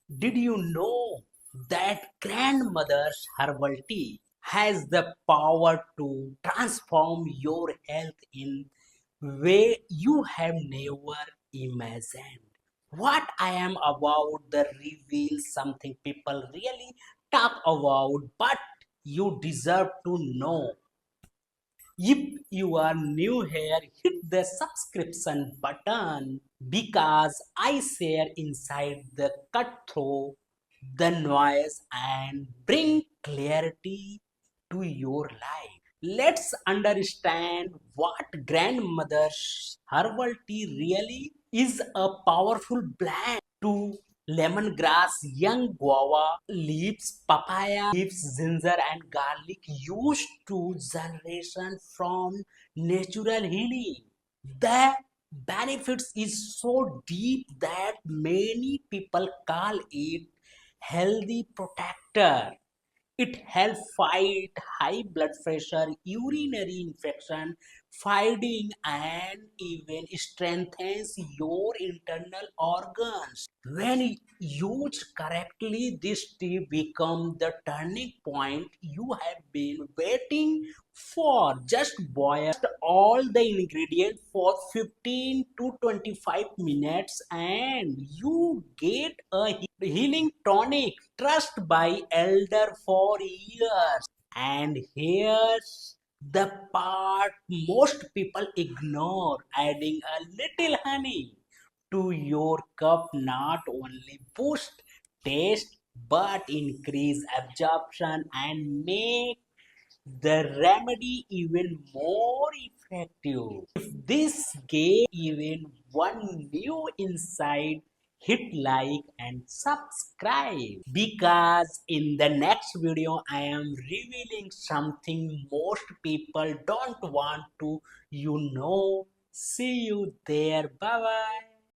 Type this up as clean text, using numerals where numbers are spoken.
Did you know that grandmother's herbal tea has the power to transform your health in way you have never imagined? What I am about the reveal something people really talk about, but you deserve to know. If you are new here, hit the subscription button because I share inside the cutthroat, the noise, and bring clarity to your life. Let's understand what grandmother's herbal tea really is. A powerful blend to lemongrass, young guava leaves, papaya leaves, ginger and garlic used to generation from natural healing. The benefits is so deep that many people call it healthy protector. It helps fight high blood pressure, urinary infection, fighting, and even strengthens your internal organs. When used correctly, this tea becomes the turning point you have been waiting for. Just boil all the ingredients for 15 to 25 minutes and you get a healing tonic trusted by elder for years. And here's the part most people ignore: adding a little honey to your cup not only boost taste but increase absorption and make the remedy even more effective. If this gave even one new insight, hit like and subscribe because in the next video I am revealing something most people don't want to. See you there. Bye bye.